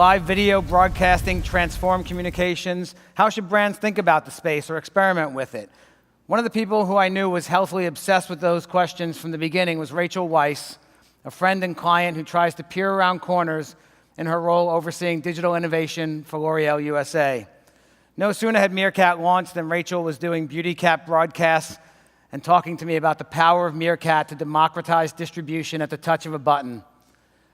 live video broadcasting transform communications? How should brands think about the space or experiment with it? One of the people who I knew was healthily obsessed with those questions from the beginning was Rachel Weiss, a friend and client who tries to peer around corners in her role overseeing digital innovation for L'Oreal USA. No sooner had Meerkat launched than Rachel was doing BeautyCat broadcasts and talking to me about the power of Meerkat to democratize distribution at the touch of a button.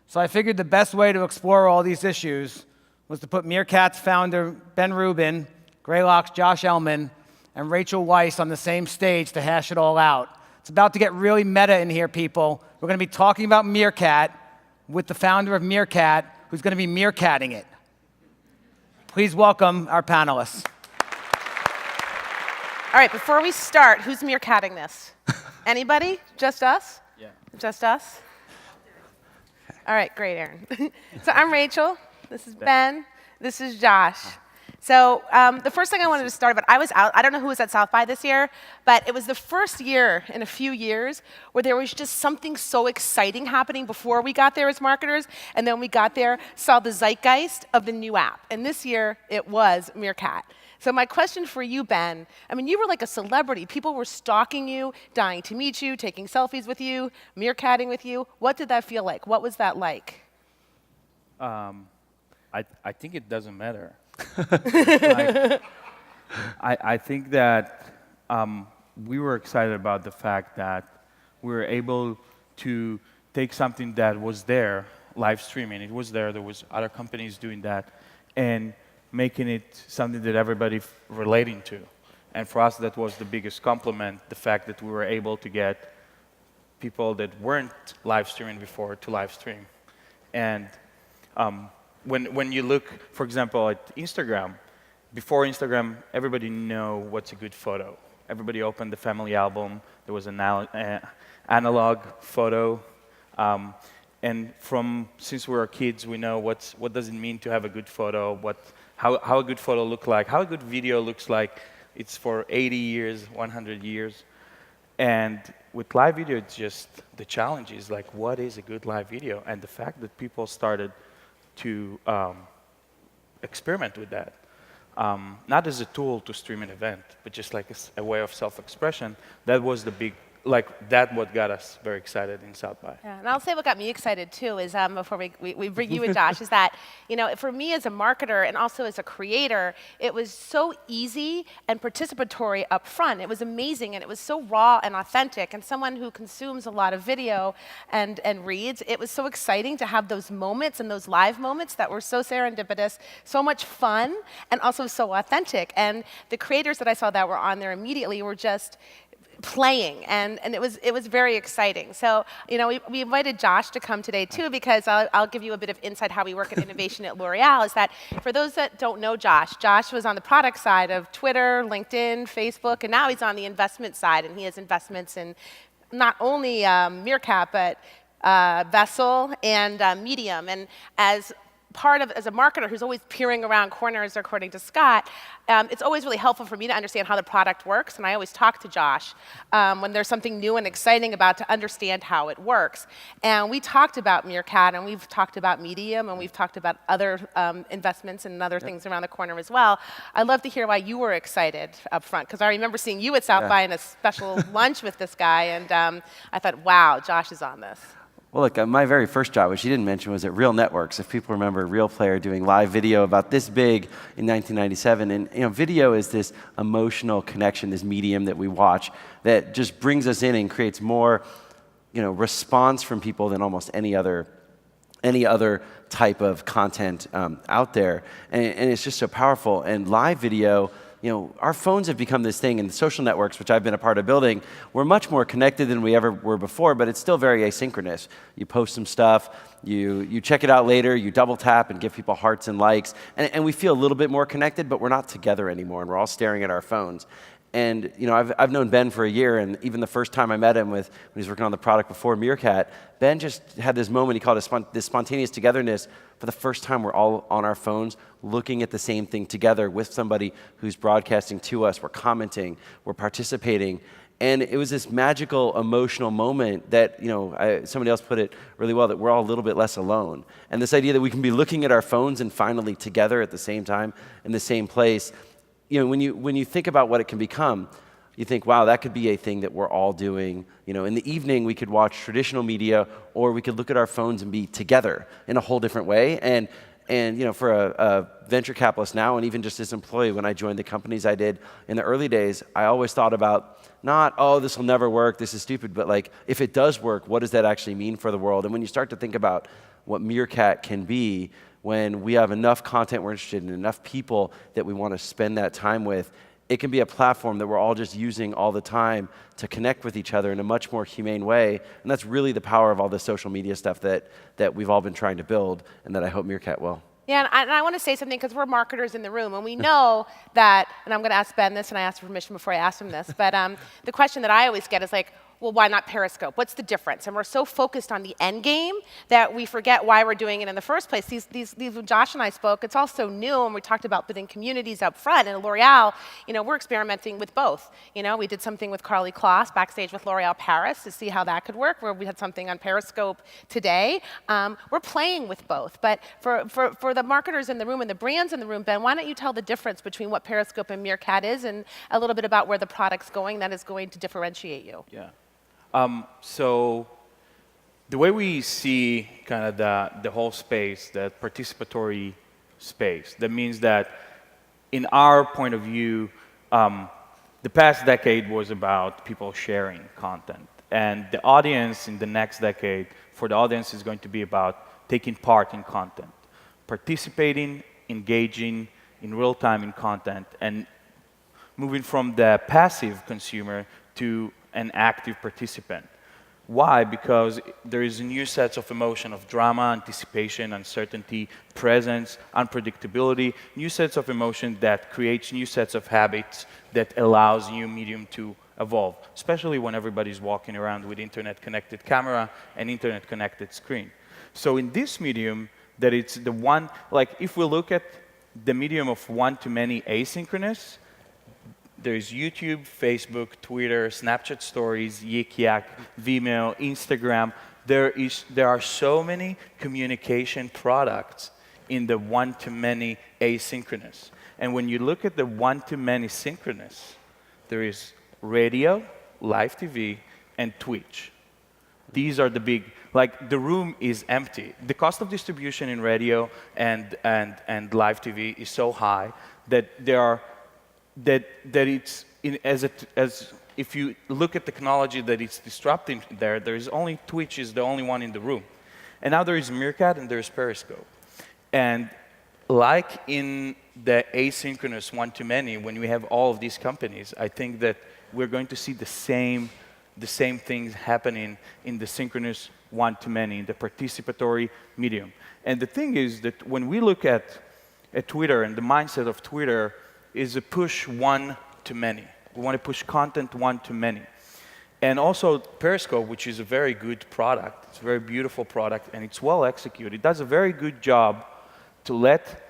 So I figured the best way to explore all these issues was to put Meerkat's founder, Ben Rubin, Greylock's Josh Elman, and Rachel Weiss on the same stage to hash it all out. It's about to get really meta in here, people. We're going to be talking about Meerkat with the founder of Meerkat, who's going to be meerkatting it. Please welcome our panelists. All right, before we start, who's meerkatting this? Anybody? Just us? Yeah. Just us? All right, great, Aaron. So I'm Rachel. This is Ben. This is Josh. So the first thing I wanted to start about, I was out, I don't know who was at South by this year, but it was the first year in a few years where there was just something so exciting happening before we got there as marketers, and then we got there, saw the zeitgeist of the new app. And this year, it was Meerkat. So my question for you, Ben, I mean, you were like a celebrity. People were stalking you, dying to meet you, taking selfies with you, meerkatting with you. What did that feel like? What was that like? I think it doesn't matter. Like, I think that we were excited about the fact that we were able to take something that was there, live streaming. It was there. There was other companies doing that, and making it something that everybody relating to. And for us, that was the biggest compliment, the fact that we were able to get people that weren't live streaming before to live stream. And when you look, for example, at Instagram, before Instagram, everybody know what's a good photo. Everybody opened the family album. There was an analog photo. And since we were kids, we know what does it mean to have a good photo, how a good photo looks like, how a good video looks like. It's for 80 years, 100 years. And with live video, it's just the challenge is like, what is a good live video? And the fact that people started to experiment with that, not as a tool to stream an event, but just like a way of self-expression, that was the big, that what got us very excited in South by. Yeah, and I'll say what got me excited too is, before we bring you in, Josh, is that, for me as a marketer and also as a creator, it was so easy and participatory up front. It was amazing, and it was so raw and authentic. And someone who consumes a lot of video and reads, it was so exciting to have those moments and those live moments that were so serendipitous, so much fun, and also so authentic. And the creators that I saw that were on there immediately were just playing, and it was very exciting. So, we invited Josh to come today too, because I'll give you a bit of insight how we work at innovation at L'Oreal. Is that for those that don't know Josh was on the product side of Twitter, LinkedIn, Facebook, and now he's on the investment side, and he has investments in not only Meerkat, but Vessel and Medium. And as a marketer who's always peering around corners, according to Scott, it's always really helpful for me to understand how the product works, and I always talk to Josh when there's something new and exciting about to understand how it works. And we talked about Meerkat, and we've talked about Medium, and we've talked about other investments and other things around the corner as well. I'd love to hear why you were excited up front, because I remember seeing you at South by in a special lunch with this guy, and I thought, wow, Josh is on this. Well, look, my very first job, which you didn't mention, was at Real Networks. If people remember Real Player doing live video about this big in 1997. And video is this emotional connection, this medium that we watch that just brings us in and creates more response from people than almost any other type of content out there. And it's just so powerful. And live video, our phones have become this thing, and the social networks, which I've been a part of building, we're much more connected than we ever were before, but it's still very asynchronous. You post some stuff, you check it out later, you double tap and give people hearts and likes, and we feel a little bit more connected, but we're not together anymore, and we're all staring at our phones. And I've known Ben for a year, and even the first time I met him when he was working on the product before Meerkat, Ben just had this moment, he called it this spontaneous togetherness. For the first time, we're all on our phones looking at the same thing together with somebody who's broadcasting to us. We're commenting, we're participating, And it was this magical, emotional moment that, somebody else put it really well, that we're all a little bit less alone. And this idea that we can be looking at our phones and finally together at the same time in the same place, when you think about what it can become, you think, wow, that could be a thing that we're all doing. In the evening, we could watch traditional media, or we could look at our phones and be together in a whole different way. And for a venture capitalist now, and even just as an employee, when I joined the companies I did in the early days, I always thought about not, oh, this will never work, this is stupid, but like, if it does work, what does that actually mean for the world? And when you start to think about what Meerkat can be, when we have enough content we're interested in, enough people that we want to spend that time with, it can be a platform that we're all just using all the time to connect with each other in a much more humane way. And that's really the power of all the social media stuff that we've all been trying to build, and that I hope Meerkat will. Yeah, and I want to say something, because we're marketers in the room, and we know that, and I'm going to ask Ben this, and I asked for permission before I asked him this, but the question that I always get is like, well, why not Periscope? What's the difference? And we're so focused on the end game that we forget why we're doing it in the first place. These when Josh and I spoke, it's all so new, and we talked about building communities up front. And at L'Oreal, we're experimenting with both. We did something with Carly Kloss backstage with L'Oreal Paris to see how that could work, where we had something on Periscope today. We're playing with both. But for the marketers in the room and the brands in the room, Ben, why don't you tell the difference between what Periscope and Meerkat is, and a little bit about where the product's going that is going to differentiate you? Yeah. So the way we see kind of the whole space, that participatory space, that means that in our point of view, the past decade was about people sharing content. And the audience in the next decade, for the audience, is going to be about taking part in content, participating, engaging in real time in content, and moving from the passive consumer to an active participant. Why? Because there is a new set of emotion of drama, anticipation, uncertainty, presence, unpredictability, new sets of emotion that creates new sets of habits that allows new medium to evolve, especially when everybody's walking around with internet-connected camera and internet-connected screen. So in this medium, that it's the one, like if we look at the medium of one-to-many asynchronous, there's YouTube, Facebook, Twitter, Snapchat Stories, Yik Yak, Vimeo, Instagram. There are so many communication products in the one-to-many asynchronous. And when you look at the one-to-many synchronous, there is radio, live TV, and Twitch. These are the big, like the room is empty. The cost of distribution in radio and live TV is so high that it's as if you look at technology that it's disrupting there is only Twitch is the only one in the room. And now there is Meerkat and there's Periscope. And like in the asynchronous one-to-many, when we have all of these companies, I think that we're going to see the same things happening in the synchronous one-to-many, in the participatory medium. And the thing is that when we look at Twitter, and the mindset of Twitter is a push one-to-many. We want to push content one-to-many. And also Periscope, which is a very good product. It's a very beautiful product, and it's well executed. It does a very good job to let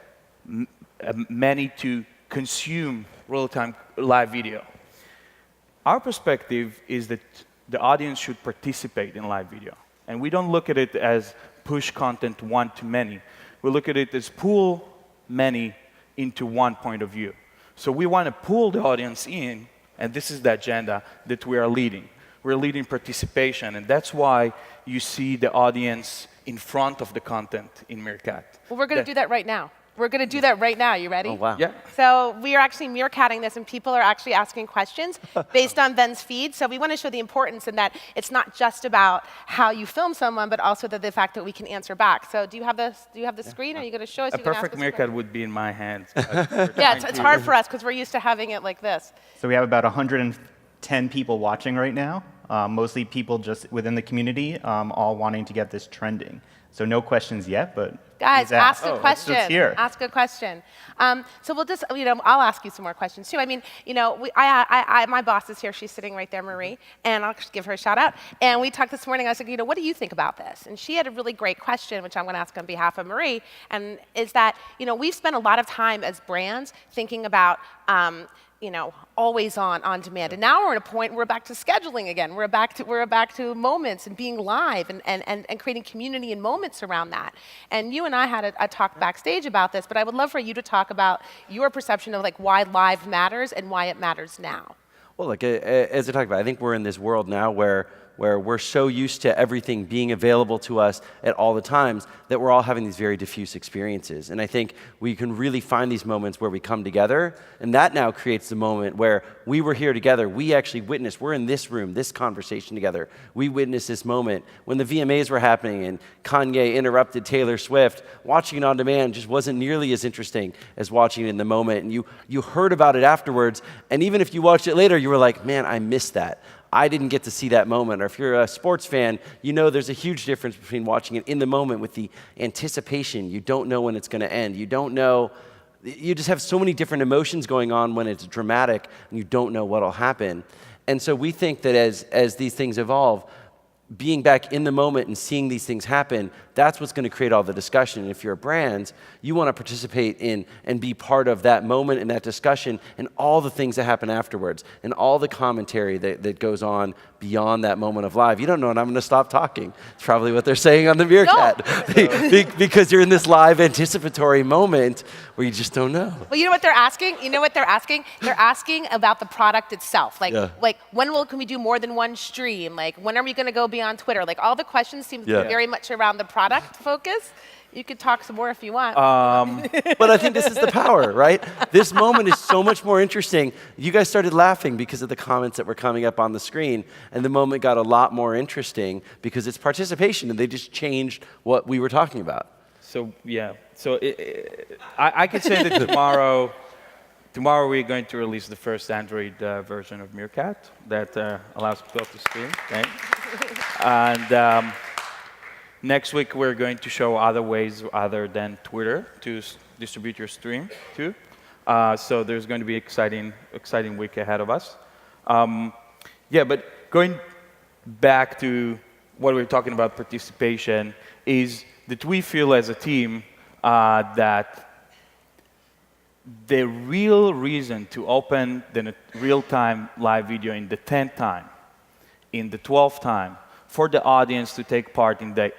many to consume real-time live video. Our perspective is that the audience should participate in live video. And we don't look at it as push content one-to-many. We look at it as pull many into one point of view. So we want to pull the audience in, and this is the agenda that we are leading. We're leading participation, and that's why you see the audience in front of the content in Meerkat. Well, we're going to do that right now. We're going to do that right now. You ready? Oh, wow. Yeah. So we are actually Meerkatting this, and people are actually asking questions based on Ben's feed. So we want to show the importance in that it's not just about how you film someone, but also the fact that we can answer back. So do you have the screen? Are you going to show us? A perfect Meerkat would be in my hands. Yeah, it's hard for us because we're used to having it like this. So we have about 110 people watching right now, mostly people just within the community, all wanting to get this trending. So no questions yet, but Guys, Please ask. ask a Oh, question. let's hear. Ask a question. So we'll just, I'll ask you some more questions too. I mean, my boss is here. She's sitting right there, Marie, and I'll just give her a shout out. And we talked this morning. I was like, what do you think about this? And she had a really great question, which I'm going to ask on behalf of Marie. And is that, we've spent a lot of time as brands thinking about, always on demand. And now we're at a point we're back to scheduling again. We're back to moments and being live and creating community and moments around that. And you and I had a talk backstage about this, but I would love for you to talk about your perception of why live matters and why it matters now. Well, look, as I talked about, I think we're in this world now where we're so used to everything being available to us at all the times that we're all having these very diffuse experiences. And I think we can really find these moments where we come together, and that now creates the moment where we were here together. We actually witnessed, we're in this room, this conversation together. We witnessed this moment when the VMAs were happening and Kanye interrupted Taylor Swift. Watching it on demand just wasn't nearly as interesting as watching it in the moment. And you heard about it afterwards, and even if you watched it later, you were like, man, I missed that. I didn't get to see that moment. Or if you're a sports fan, there's a huge difference between watching it in the moment with the anticipation. You don't know when it's going to end. You don't know. You just have so many different emotions going on when it's dramatic, and you don't know what will happen. And so we think that as these things evolve, being back in the moment and seeing these things happen, that's what's going to create all the discussion. And if you're a brand, you want to participate in and be part of that moment and that discussion and all the things that happen afterwards and all the commentary that goes on beyond that moment of live. You don't know, and I'm going to stop talking. It's probably what they're saying on the Meerkat. No. Because you're in this live anticipatory moment where you just don't know. Well, you know what they're asking? They're asking about the product itself. Can we do more than one stream? When are we going to go beyond Twitter? All the questions seem to be very much around the product focus. You could talk some more if you want. But I think this is the power, right? This moment is so much more interesting. You guys started laughing because of the comments that were coming up on the screen, and the moment got a lot more interesting because it's participation, and they just changed what we were talking about. So yeah, I could say that tomorrow we're going to release the first Android version of Meerkat that allows people to stream, right? And next week we're going to show other ways other than Twitter to distribute your stream too. So there's going to be exciting week ahead of us. But going back to what we were talking about participation is that we feel as a team that the real reason to open the real-time live video in the 10th time, in the 12th time, for the audience to take part in the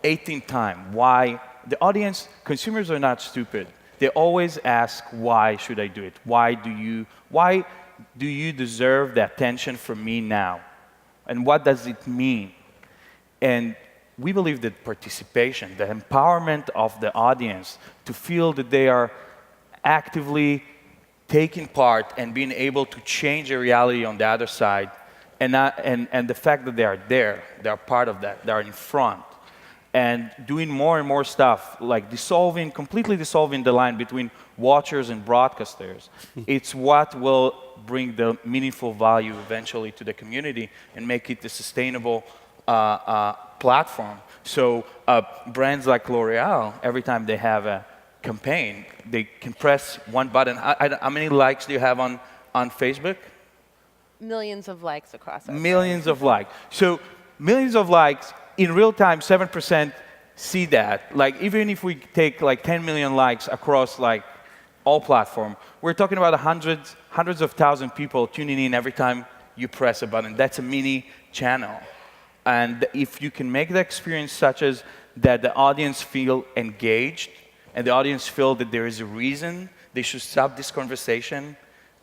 18th time, why the audience, consumers are not stupid. They always ask, why should I do it? Why do you deserve the attention from me now? And what does it mean? And we believe that participation, the empowerment of the audience to feel that they are actively taking part and being able to change a reality on the other side, and the fact that they are there, they are part of that, they are in front, and doing more and more stuff, like completely dissolving the line between watchers and broadcasters. It's what will bring the meaningful value eventually to the community and make it a sustainable platform. So brands like L'Oreal, every time they have a campaign, they can press one button. How many likes do you have on Facebook? Millions of likes across our Millions of likes. So millions of likes, in real time, 7% see that. Even if we take 10 million likes across all platforms, we're talking about hundreds of thousands of people tuning in every time you press a button. That's a mini channel. And if you can make the experience such as that the audience feel engaged and the audience feel that there is a reason they should stop this conversation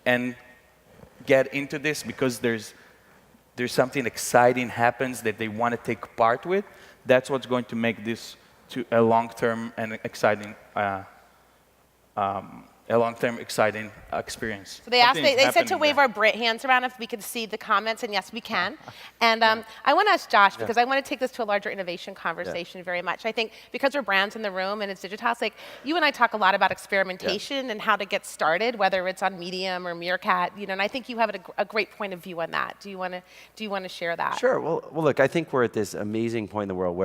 and get into this because there's something exciting happens that they want to take part with, that's what's going to make this to a long-term and exciting experience. So they said to wave our hands around if we could see the comments, and yes, we can. And I want to ask Josh, because I want to take this to a larger innovation conversation very much. I think because we're brands in the room and it's Digitas, you and I talk a lot about experimentation and how to get started, whether it's on Medium or Meerkat, and I think you have a great point of view on that. Do you want to share that? Sure. Well, look, I think we're at this amazing point in the world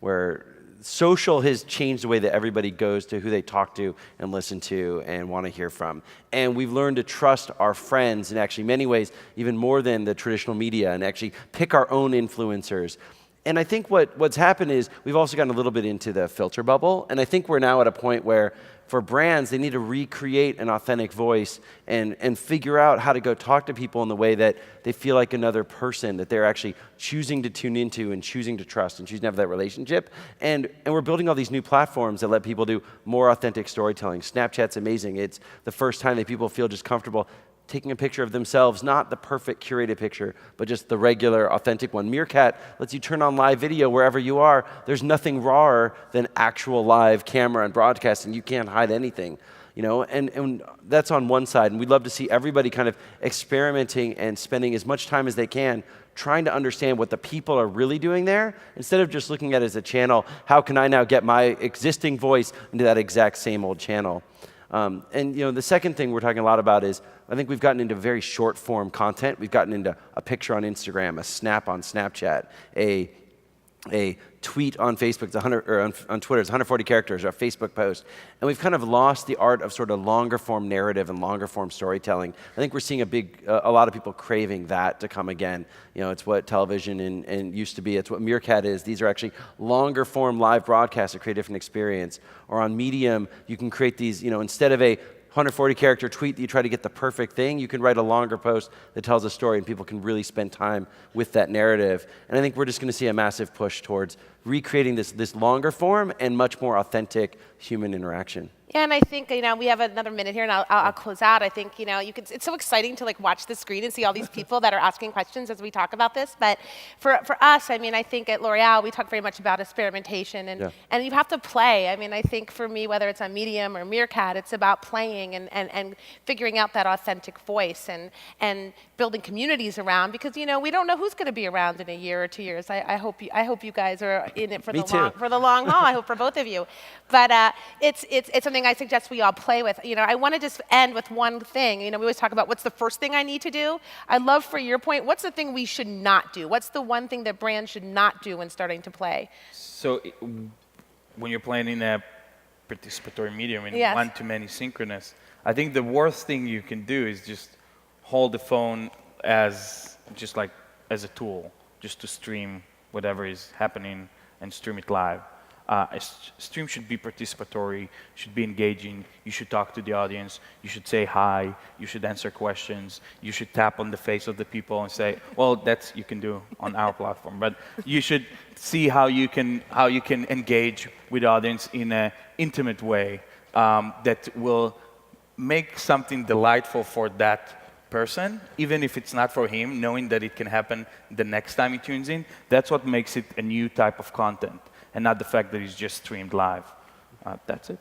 where social has changed the way that everybody goes to who they talk to and listen to and want to hear from. And we've learned to trust our friends in actually many ways, even more than the traditional media, and actually pick our own influencers. And I think what's happened is we've also gotten a little bit into the filter bubble. And I think we're now at a point where for brands, they need to recreate an authentic voice and figure out how to go talk to people in the way that they feel like another person, that they're actually choosing to tune into and choosing to trust and choosing to have that relationship. And we're building all these new platforms that let people do more authentic storytelling. Snapchat's amazing. It's the first time that people feel just comfortable taking a picture of themselves, not the perfect curated picture, but just the regular, authentic one. Meerkat lets you turn on live video wherever you are. There's nothing rawer than actual live camera and broadcast, and you can't hide anything. You know, and that's on one side, and we'd love to see everybody kind of experimenting and spending as much time as they can trying to understand what the people are really doing there, instead of just looking at it as a channel. How can I now get my existing voice into that exact same old channel? And you know, the second thing we're talking a lot about is, I think we've gotten into very short form content. We've gotten into a picture on Instagram, a snap on Snapchat, a tweet on Facebook, on Twitter, it's 140 characters, or a Facebook post. And we've kind of lost the art of sort of longer form narrative and longer form storytelling. I think we're seeing a lot of people craving that to come again. You know, it's what television and used to be. It's what Meerkat is. These are actually longer form live broadcasts that create a different experience. Or on Medium, you can create these, you know, instead of a 140 character tweet that you try to get the perfect thing, you can write a longer post that tells a story and people can really spend time with that narrative. And I think we're just going to see a massive push towards recreating this longer form and much more authentic human interaction. Yeah, and I think, you know, we have another minute here, and I'll close out. I think, you know, it's so exciting to like watch the screen and see all these people that are asking questions as we talk about this. But for us, I mean, I think at L'Oreal, we talk very much about experimentation, and you have to play. I mean, I think for me, whether it's on Medium or Meerkat, it's about playing and figuring out that authentic voice and building communities around, because, you know, we don't know who's going to be around in a year or 2 years. I hope you guys are in it for the long haul. I hope for both of you. But it's something I suggest we all play with. You know, I want to just end with one thing. You know, we always talk about what's the first thing I need to do. I'd love, for your point, what's the thing we should not do? What's the one thing that brands should not do when starting to play? So when you're playing in a participatory medium, in one-to-many synchronous, I think the worst thing you can do is just hold the phone as a tool, just to stream whatever is happening and stream it live. A stream should be participatory, should be engaging, you should talk to the audience, you should say hi, you should answer questions, you should tap on the face of the people and say, well, that's you can do on our platform, but you should see how you can engage with the audience in an intimate way that will make something delightful for that person, even if it's not for him, knowing that it can happen the next time he tunes in. That's what makes it a new type of content, and not the fact that it's just streamed live. That's it.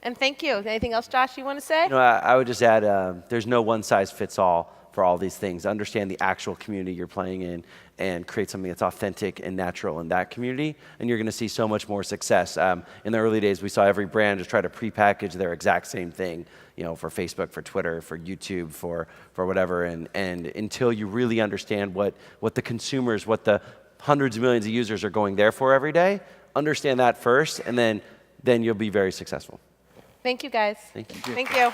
And thank you. Anything else, Josh, you want to say? You know, I would just add, there's no one size fits all for all these things. Understand the actual community you're playing in and create something that's authentic and natural in that community, and you're going to see so much more success. In the early days, we saw every brand just try to prepackage their exact same thing, you know, for Facebook, for Twitter, for YouTube, for whatever, and until you really understand what the consumers, what the hundreds of millions of users are going there for every day, understand that first, and then you'll be very successful. Thank you, guys. Thank you. Thank you.